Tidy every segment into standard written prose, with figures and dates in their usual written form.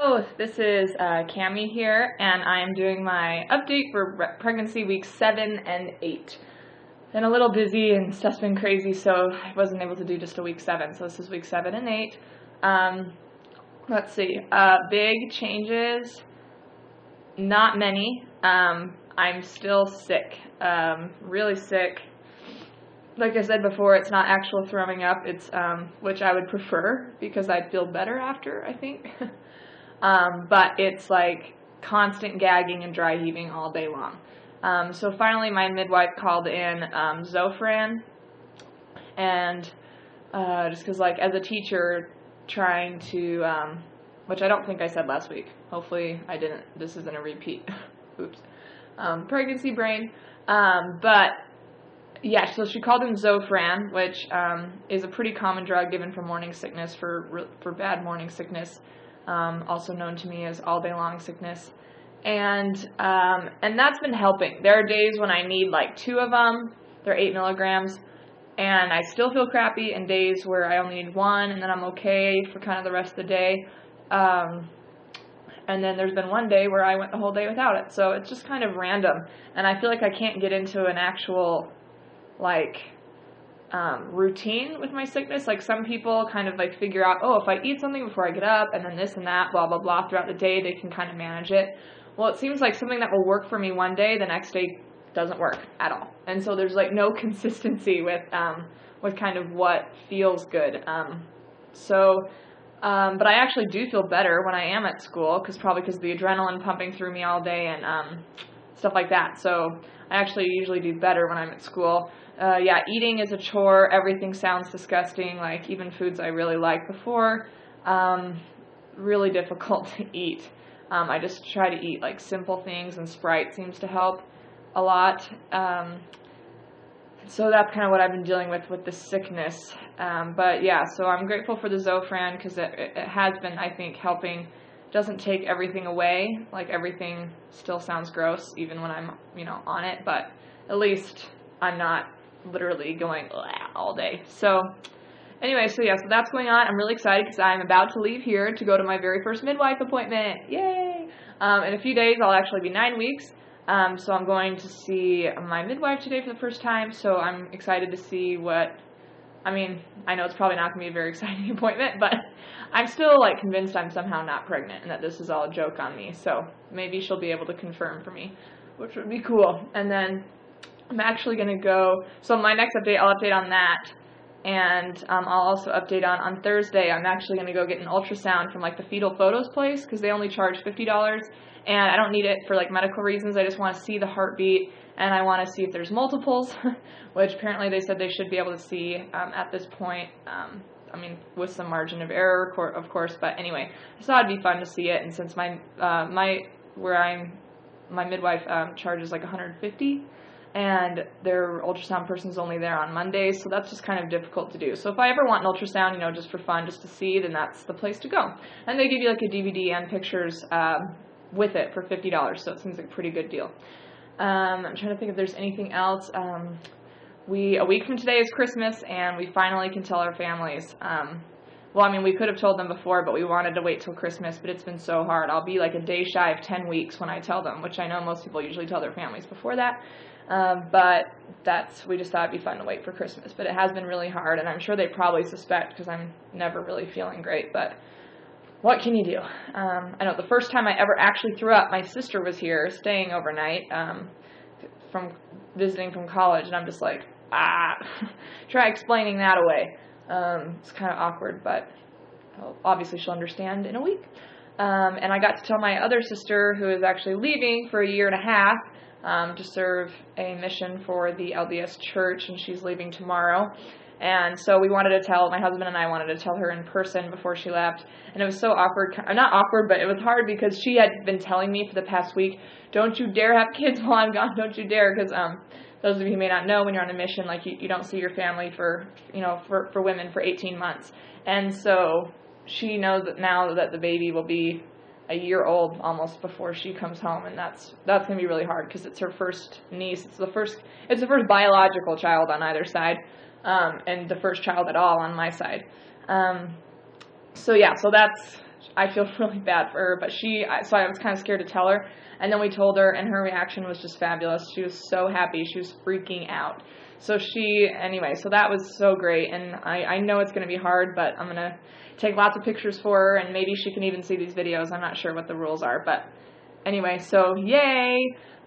Oh, this is Cami here, and I'm doing my update for pregnancy week 7 and 8. Been a little busy and stuff's been crazy, so I wasn't able to do just a week 7. So this is week 7 and 8. Let's see. Big changes. Not many. I'm still sick. Really sick. Like I said before, it's not actual throwing up. It's which I would prefer because I'd feel better after, I think. But it's like constant gagging and dry heaving all day long. So finally my midwife called in Zofran, and just because like as a teacher trying to, which I don't think I said last week, hopefully I didn't, this isn't a repeat, oops, pregnancy brain, but yeah, so she called in Zofran, which is a pretty common drug given for morning sickness, for bad morning sickness. Also known to me as all day long sickness, and that's been helping. There are days when I need like 2 of them. They're 8 milligrams, and I still feel crappy, and days where I only need 1, and then I'm okay for kind of the rest of the day. And then there's been one day where I went the whole day without it. So it's just kind of random, and I feel like I can't get into an actual like routine with my sickness. Like some people kind of like figure out, oh, if I eat something before I get up and then this and that, blah, blah, blah, throughout the day, they can kind of manage it. Well, it seems like something that will work for me one day, the next day doesn't work at all. And so there's like no consistency with kind of what feels good. But I actually do feel better when I am at school, probably because the adrenaline pumping through me all day and stuff like that. So I actually usually do better when I'm at school. Yeah, eating is a chore. Everything sounds disgusting, like even foods I really liked before. Really difficult to eat. I just try to eat like simple things, and Sprite seems to help a lot. So that's kind of what I've been dealing with the sickness. But yeah, so I'm grateful for the Zofran because it has been, I think, helping. It doesn't take everything away. Like everything still sounds gross even when I'm, on it, but at least I'm not literally going all day. So anyway, so that's going on. I'm really excited because I'm about to leave here to go to my very first midwife appointment. Yay! In a few days I'll actually be 9 weeks. So I'm going to see my midwife today for the first time, so I'm excited to see I know it's probably not going to be a very exciting appointment, but I'm still like convinced I'm somehow not pregnant and that this is all a joke on me, so maybe she'll be able to confirm for me, which would be cool. And then I'm actually going to go, so my next update, I'll update on that, and I'll also update on Thursday, I'm actually going to go get an ultrasound from like the fetal photos place, because they only charge $50, and I don't need it for like medical reasons. I just want to see the heartbeat, and I want to see if there's multiples, which apparently they said they should be able to see at this point, with some margin of error, of course, but anyway, I thought it'd be fun to see it, and since my midwife charges like $150, and their ultrasound person's only there on Mondays, so that's just kind of difficult to do. So if I ever want an ultrasound, just for fun, just to see, then that's the place to go. And they give you like a DVD and pictures with it for $50, so it seems like a pretty good deal. I'm trying to think if there's anything else. A week from today is Christmas, and we finally can tell our families. We could have told them before, but we wanted to wait till Christmas, but it's been so hard. I'll be like a day shy of 10 weeks when I tell them, which I know most people usually tell their families before that. But we just thought it'd be fun to wait for Christmas. But it has been really hard, and I'm sure they probably suspect because I'm never really feeling great, but what can you do? I know the first time I ever actually threw up, my sister was here staying overnight, from visiting from college, and I'm just like, try explaining that away. It's kind of awkward, but obviously she'll understand in a week. And I got to tell my other sister, who is actually leaving for a year and a half, to serve a mission for the LDS Church, and she's leaving tomorrow. And so my husband and I wanted to tell her in person before she left, and it was so awkward, not awkward, but it was hard because she had been telling me for the past week, don't you dare have kids while I'm gone, don't you dare, because those of you who may not know, when you're on a mission, like you don't see your family for women for 18 months, and so she knows that now that the baby will be a year old almost before she comes home, and that's going to be really hard because it's her first niece. It's the first biological child on either side, and the first child at all on my side. So that's I feel really bad for her, but so I was kind of scared to tell her, and then we told her, and her reaction was just fabulous. She was so happy. She was freaking out. So anyway, so that was so great, and I know it's going to be hard, but I'm going to take lots of pictures for her, and maybe she can even see these videos. I'm not sure what the rules are, but anyway, so yay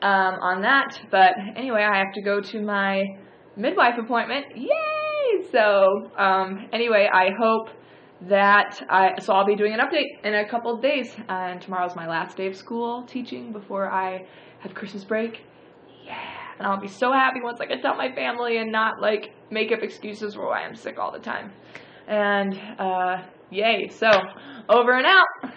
on that. But anyway, I have to go to my midwife appointment. Yay! So anyway, I hope that so I'll be doing an update in a couple of days, and tomorrow's my last day of school teaching before I have Christmas break. Yeah, and I'll be so happy once I can tell my family and not like make up excuses for why I'm sick all the time. And yay! So over and out.